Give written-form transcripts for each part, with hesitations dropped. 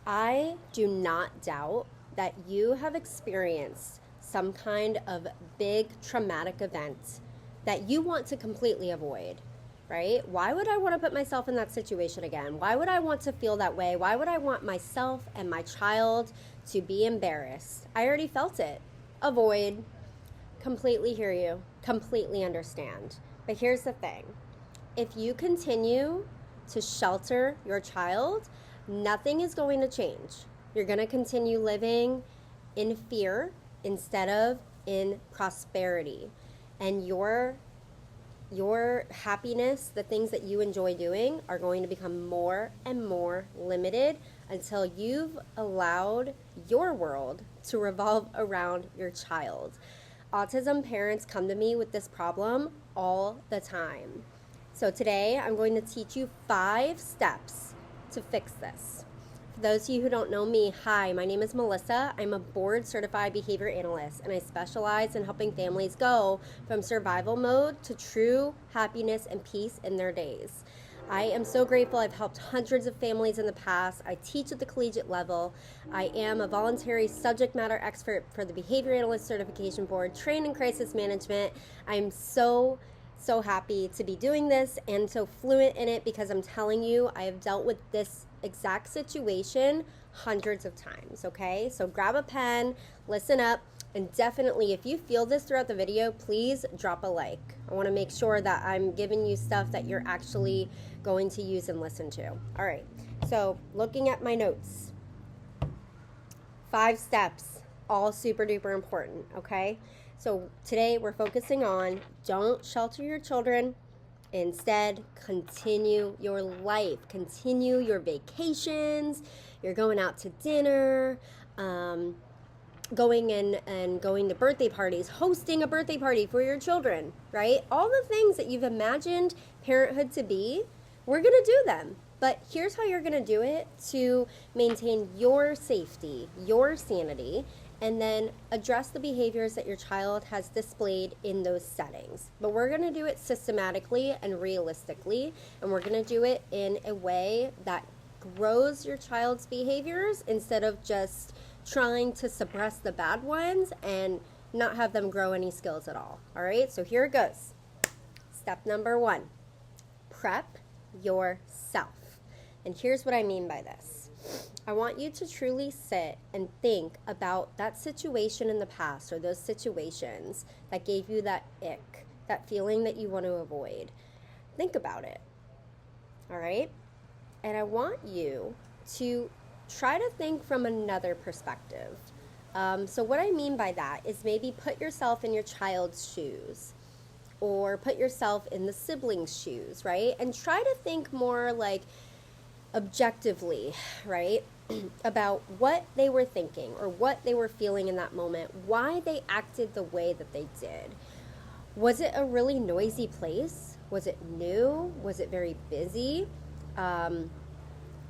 I do not doubt that you have experienced some kind of big traumatic event that you want to completely avoid, right? Why would I want to put myself in that situation again? Why would I want to feel that way? Why would I want myself and my child to be embarrassed? I already felt it. Avoid. Completely hear you. Completely understand. But here's the thing, if you continue to shelter your child, nothing is going to change. You're going to continue living in fear instead of in prosperity. And your happiness, the things that you enjoy doing, are going to become more and more limited until you've allowed your world to revolve around your child. Autism parents come to me with this problem all the time. So today I'm going to teach you 5 steps to fix this. For those of you who don't know me, hi, my name is Melissa. I'm a board certified behavior analyst, and I specialize in helping families go from survival mode to true happiness and peace in their days. I am so grateful. I've helped hundreds of families in the past. I teach at the collegiate level. I am a voluntary subject matter expert for the Behavior Analyst Certification Board, trained in crisis management. I'm so happy to be doing this and so fluent in it because I'm telling you, I have dealt with this exact situation hundreds of times, okay? So grab a pen, listen up, and definitely if you feel this throughout the video, please drop a like. I want to make sure that I'm giving you stuff that you're actually going to use and listen to. All right, so looking at my notes, 5 steps, all super duper important, okay? So today we're focusing on don't shelter your children. Instead, continue your life. Continue your vacations. You're going out to dinner, going in and going to birthday parties, hosting a birthday party for your children, right? All the things that you've imagined parenthood to be, we're going to do them. But here's how you're going to do it to maintain your safety, your sanity, and then address the behaviors that your child has displayed in those settings. But we're going to do it systematically and realistically, and we're going to do it in a way that grows your child's behaviors instead of just trying to suppress the bad ones and not have them grow any skills at all. All right, so here it goes. Step number 1, prep yourself. And here's what I mean by this. I want you to truly sit and think about that situation in the past or those situations that gave you that ick, that feeling that you want to avoid. Think about it, all right? And I want you to try to think from another perspective. So what I mean by that is maybe put yourself in your child's shoes or put yourself in the sibling's shoes, right? And try to think more like objectively, right, about what they were thinking or what they were feeling in that moment, why they acted the way that they did. Was it a really noisy place? Was it new? Was it very busy?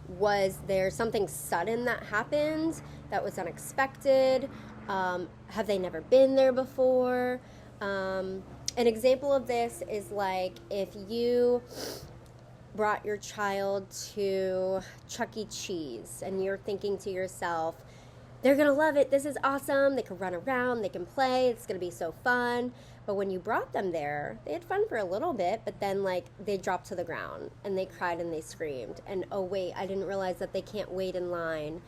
Was there something sudden that happened that was unexpected? Have they never been there before? An example of this is like if you brought your child to Chuck E. Cheese and you're thinking to yourself, they're going to love it. This is awesome. They can run around. They can play. It's going to be so fun. But when you brought them there, they had fun for a little bit, but then like they dropped to the ground and they cried and they screamed. And oh wait, I didn't realize that they can't wait in line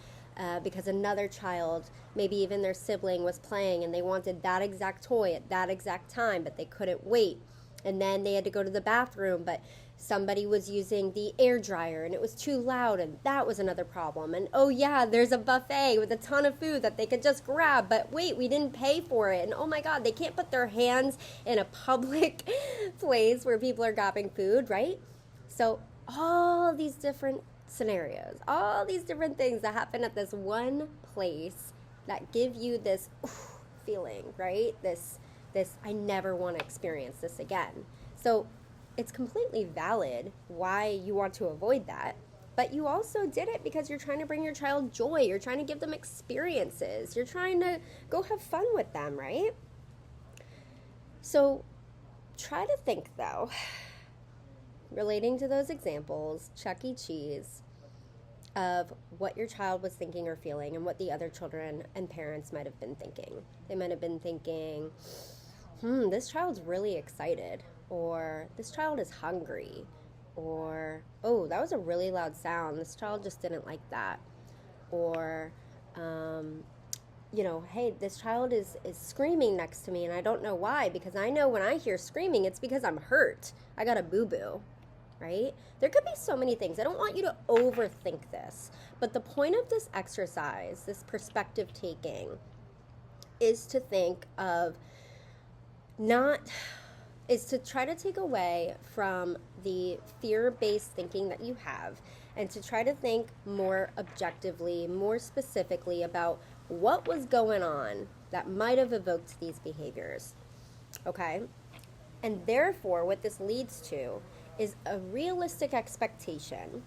because another child, maybe even their sibling, was playing and they wanted that exact toy at that exact time, but they couldn't wait. And then they had to go to the bathroom, but somebody was using the air dryer and it was too loud, and that was another problem. And oh yeah, there's a buffet with a ton of food that they could just grab, but wait, we didn't pay for it. And oh my God, they can't put their hands in a public place where people are grabbing food, right? So all these different scenarios, all these different things that happen at this one place that give you this feeling, right? This I never want to experience this again. So it's completely valid why you want to avoid that, but you also did it because you're trying to bring your child joy. You're trying to give them experiences. You're trying to go have fun with them, right? So try to think though, relating to those examples, Chuck E. Cheese, of what your child was thinking or feeling and what the other children and parents might have been thinking. They might have been thinking, this child's really excited, or this child is hungry, or, oh, that was a really loud sound. This child just didn't like that. Or, hey, this child is screaming next to me and I don't know why, because I know when I hear screaming, it's because I'm hurt. I got a boo-boo, right? There could be so many things. I don't want you to overthink this, but the point of this exercise, this perspective taking, is to think of is to try to take away from the fear-based thinking that you have and to try to think more objectively, more specifically about what was going on that might have evoked these behaviors, okay? And therefore, what this leads to is a realistic expectation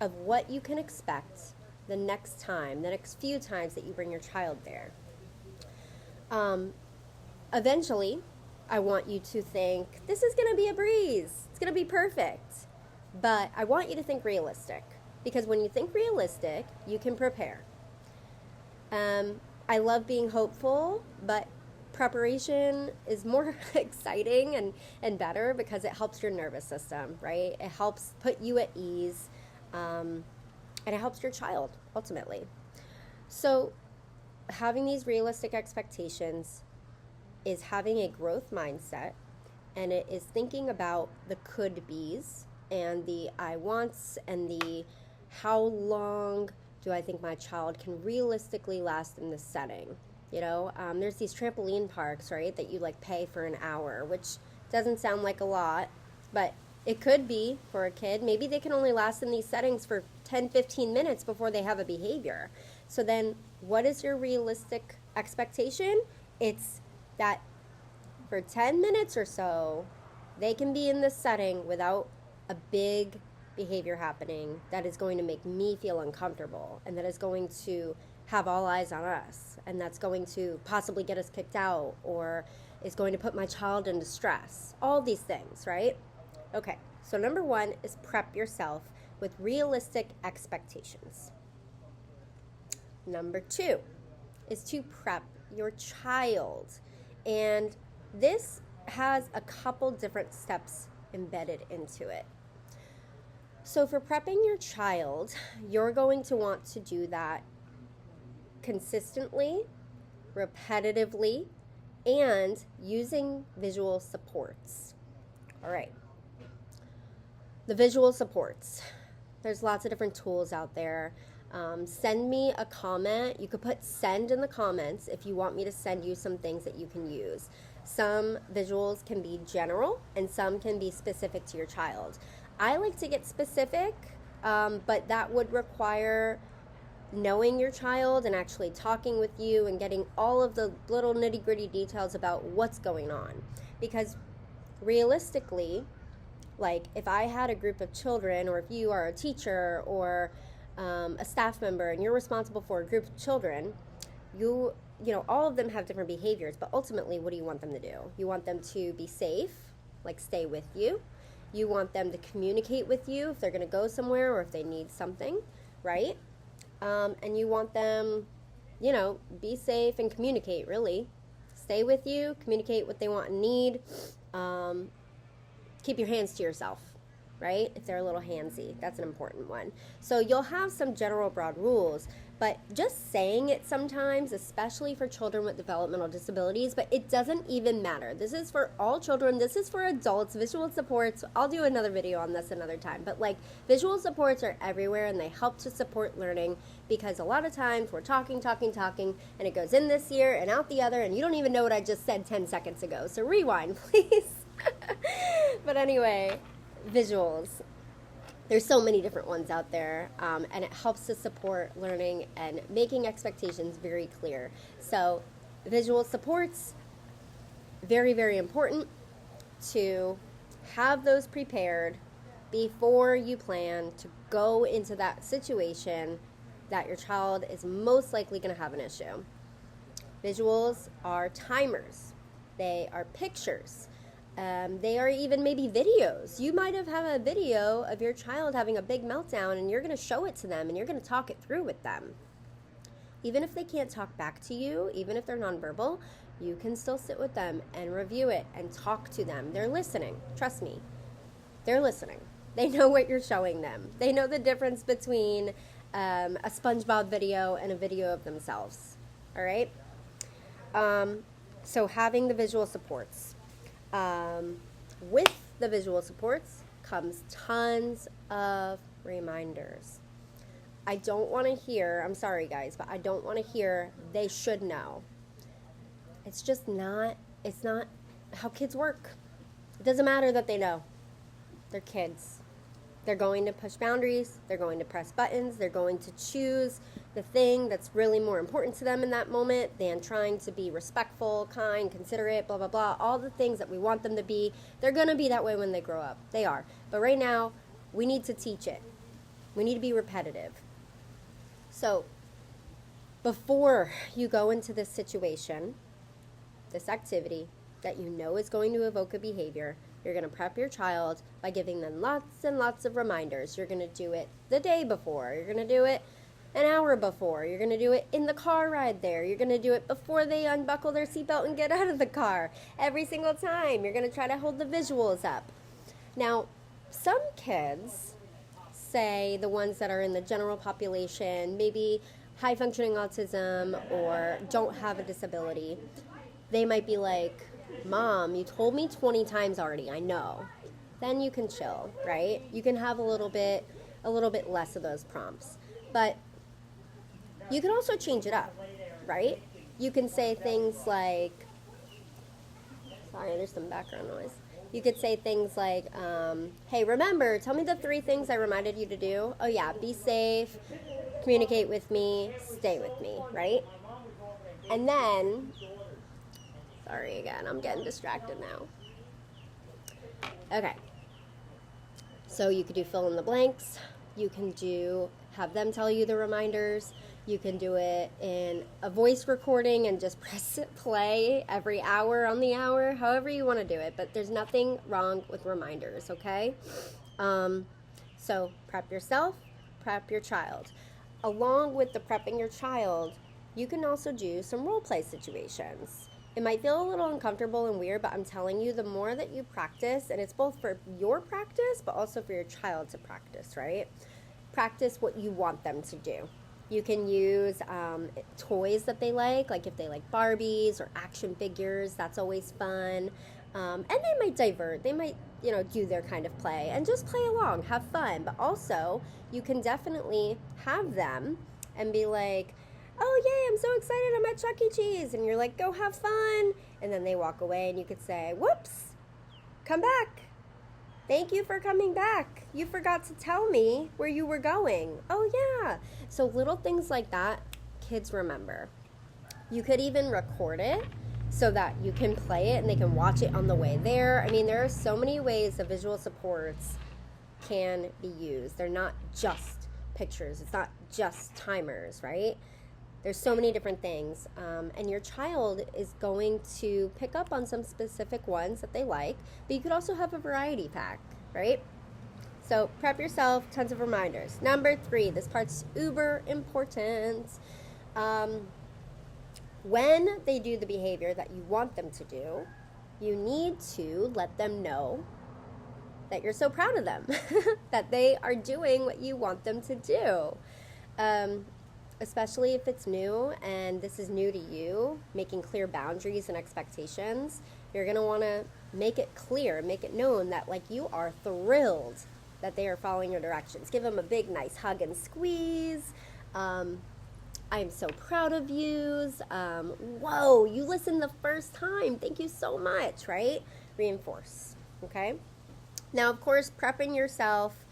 of what you can expect the next few times that you bring your child there. Eventually, I want you to think, this is going to be a breeze. It's going to be perfect. But I want you to think realistic, because when you think realistic, you can prepare. I love being hopeful, but preparation is more exciting and better because it helps your nervous system, right? It helps put you at ease, and it helps your child, ultimately. So having these realistic expectations is having a growth mindset, and it is thinking about the could-be's and the I wants and the how long do I think my child can realistically last in this setting. There's these trampoline parks, right, that you pay for an hour, which doesn't sound like a lot, but it could be for a kid. Maybe they can only last in these settings for 10-15 minutes before they have a behavior. So then what is your realistic expectation? It's that for 10 minutes or so, they can be in this setting without a big behavior happening that is going to make me feel uncomfortable, and that is going to have all eyes on us, and that's going to possibly get us kicked out, or is going to put my child into stress. All these things, right? Okay, so number one is prep yourself with realistic expectations. Number two is to prep your child. And this has a couple different steps embedded into it. So for prepping your child, you're going to want to do that consistently, repetitively, and using visual supports. All right. The visual supports. There's lots of different tools out there. Send me a comment. You could put send in the comments if you want me to send you some things that you can use. Some visuals can be general and some can be specific to your child. I like to get specific, but that would require knowing your child and actually talking with you and getting all of the little nitty-gritty details about what's going on. Because realistically, if I had a group of children, or if you are a teacher or a staff member and you're responsible for a group of children, all of them have different behaviors, but ultimately, what do you want them to do? You want them to be safe, stay with you. You want them to communicate with you if they're going to go somewhere or if they need something, right? And you want them, be safe and communicate, really. Stay with you, communicate what they want and need. Keep your hands to yourself, right? If they're a little handsy, that's an important one. So you'll have some general broad rules, but just saying it sometimes, especially for children with developmental disabilities, but it doesn't even matter. This is for all children. This is for adults. Visual supports, I'll do another video on this another time, but visual supports are everywhere and they help to support learning, because a lot of times we're talking, and it goes in this ear and out the other, and you don't even know what I just said 10 seconds ago. So rewind, please. But anyway, visuals. There's so many different ones out there, and it helps to support learning and making expectations very clear. So visual supports, very, very important to have those prepared before you plan to go into that situation that your child is most likely going to have an issue. Visuals are timers. They are pictures. They are even maybe videos. You might have a video of your child having a big meltdown, and you're going to show it to them and you're going to talk it through with them. Even if they can't talk back to you, even if they're nonverbal, you can still sit with them and review it and talk to them. They're listening. Trust me. They're listening. They know what you're showing them. They know the difference between a SpongeBob video and a video of themselves. All right? So having the visual supports. With the visual supports comes tons of reminders. I don't want to hear, I'm sorry guys, but I don't want to hear they should know. It's just not, it's not how kids work. It doesn't matter that they know. They're kids. They're going to push boundaries. They're going to press buttons. They're going to choose the thing that's really more important to them in that moment than trying to be respectful, kind, considerate, blah, blah, blah. All the things that we want them to be. They're going to be that way when they grow up. They are. But right now, we need to teach it. We need to be repetitive. So, before you go into this situation, this activity that you know is going to evoke a behavior, you're going to prep your child by giving them lots and lots of reminders. You're going to do it the day before. You're going to do it an hour before. You're going to do it in the car ride there. You're going to do it before they unbuckle their seatbelt and get out of the car. Every single time. You're going to try to hold the visuals up. Now, some kids, say the ones that are in the general population, maybe high-functioning autism or don't have a disability, they might be like, Mom, you told me 20 times already, I know. Then you can chill, right? You can have a little bit less of those prompts. But you can also change it up, right? You can say things like, sorry, there's some background noise. You could say things like, hey, remember, tell me the 3 things I reminded you to do. Oh yeah, be safe, communicate with me, stay with me, right? And then, sorry again, I'm getting distracted now. Okay. So you could do fill in the blanks. You can have them tell you the reminders. You can do it in a voice recording and just press play every hour on the hour, however you want to do it. But there's nothing wrong with reminders, okay? So prep yourself, prep your child. Along with the prepping your child, you can also do some role play situations. It might feel a little uncomfortable and weird, but I'm telling you, the more that you practice, and it's both for your practice, but also for your child to practice, right? Practice what you want them to do. You can use toys that they like if they like Barbies or action figures, that's always fun. And they might divert. They might, do their kind of play and just play along, have fun. But also, you can definitely have them and be like, oh, yay, I'm so excited, I'm at Chuck E. Cheese. And you're like, go have fun. And then they walk away and you could say, whoops, come back. Thank you for coming back. You forgot to tell me where you were going. Oh, yeah. So little things like that, kids remember. You could even record it so that you can play it and they can watch it on the way there. I mean, there are so many ways that visual supports can be used. They're not just pictures. It's not just timers, right? There's so many different things, and your child is going to pick up on some specific ones that they like, but you could also have a variety pack, right? So prep yourself, tons of reminders. Number 3, this part's uber important. When they do the behavior that you want them to do, you need to let them know that you're so proud of them, that they are doing what you want them to do. Especially if it's new and this is new to you, making clear boundaries and expectations, you're going to want to make it clear, make it known that you are thrilled that they are following your directions. Give them a big, nice hug and squeeze. I'm so proud of you. Whoa, you listened the first time. Thank you so much, right? Reinforce, okay? Now, of course, prepping yourself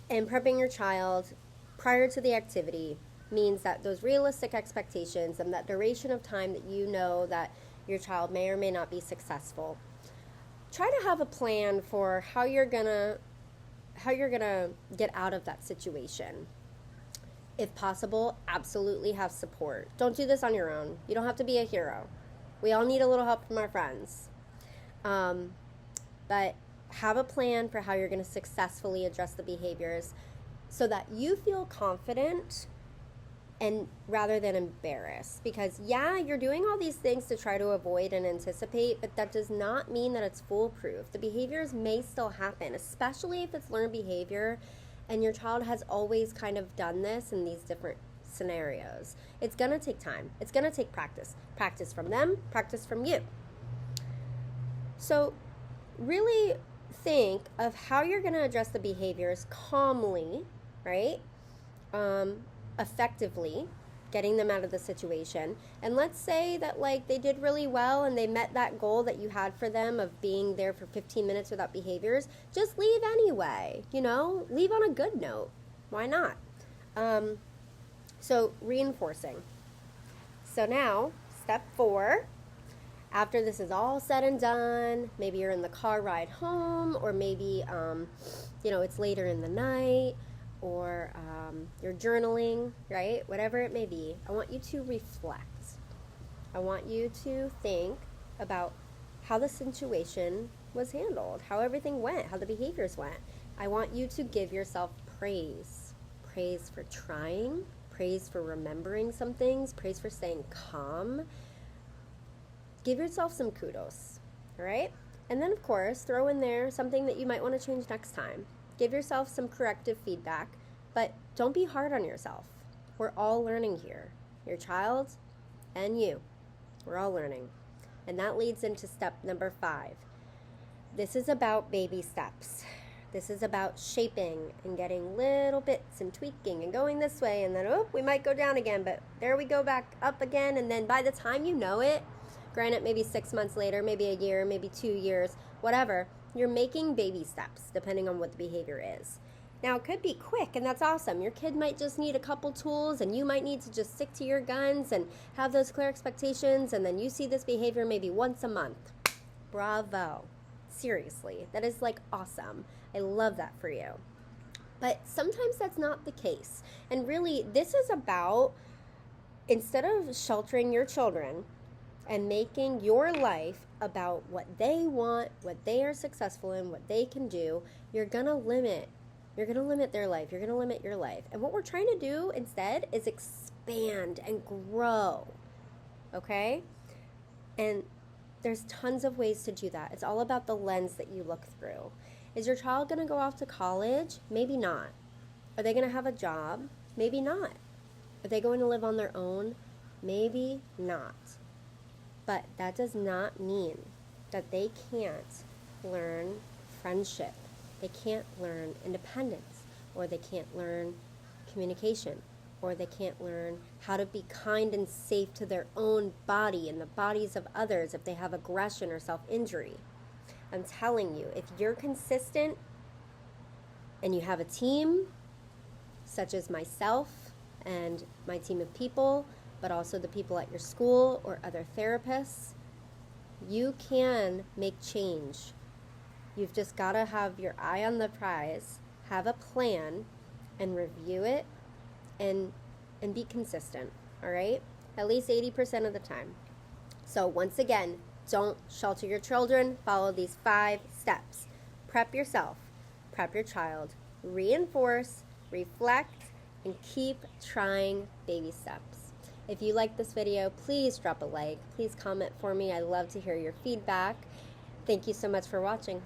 and prepping your child prior to the activity means that those realistic expectations and that duration of time that you know that your child may or may not be successful. Try to have a plan for how you're gonna get out of that situation. If possible, absolutely have support. Don't do this on your own. You don't have to be a hero. We all need a little help from our friends. but have a plan for how you're going to successfully address the behaviors so that you feel confident and rather than embarrassed. Because yeah, you're doing all these things to try to avoid and anticipate, but that does not mean that it's foolproof. The behaviors may still happen, especially if it's learned behavior and your child has always kind of done this in these different scenarios. It's going to take time. It's going to take practice. Practice from them, practice from you. So really think of how you're going to address the behaviors calmly, right? Effectively, getting them out of the situation. And let's say that like they did really well and they met that goal that you had for them of being there for 15 minutes without behaviors. Just leave anyway, leave on a good note. Why not? So reinforcing. So now, step 4. After this is all said and done, maybe you're in the car ride home, or maybe, it's later in the night, or you're journaling, right? Whatever it may be, I want you to reflect. I want you to think about how the situation was handled, how everything went, how the behaviors went. I want you to give yourself praise. Praise for trying, praise for remembering some things, praise for staying calm. Give yourself some kudos, all right? And then, of course, throw in there something that you might want to change next time. Give yourself some corrective feedback, but don't be hard on yourself. We're all learning here. Your child and you. We're all learning. And that leads into step number 5. This is about baby steps. This is about shaping and getting little bits and tweaking and going this way, and then, we might go down again, but there we go back up again. And then by the time you know it, granted, maybe 6 months later, maybe a year, maybe 2 years, whatever, you're making baby steps depending on what the behavior is. Now, it could be quick, and that's awesome. Your kid might just need a couple tools, and you might need to just stick to your guns and have those clear expectations, and then you see this behavior maybe once a month. Bravo. Seriously, that is like awesome. I love that for you. But sometimes that's not the case. And really, this is about, instead of sheltering your children and making your life about what they want, what they are successful in, what they can do, you're going to limit their life. You're going to limit your life. And what we're trying to do instead is expand and grow. Okay? And there's tons of ways to do that. It's all about the lens that you look through. Is your child going to go off to college? Maybe not. Are they going to have a job? Maybe not. Are they going to live on their own? Maybe not. But that does not mean that they can't learn friendship. They can't learn independence, or they can't learn communication, or they can't learn how to be kind and safe to their own body and the bodies of others if they have aggression or self-injury. I'm telling you, if you're consistent and you have a team, such as myself and my team of people, but also the people at your school or other therapists, you can make change. You've just got to have your eye on the prize, have a plan, and review it, and be consistent, all right? At least 80% of the time. So once again, don't shelter your children. Follow these 5 steps. Prep yourself, prep your child, reinforce, reflect, and keep trying baby steps. If you like this video, please drop a like. Please comment for me. I love to hear your feedback. Thank you so much for watching.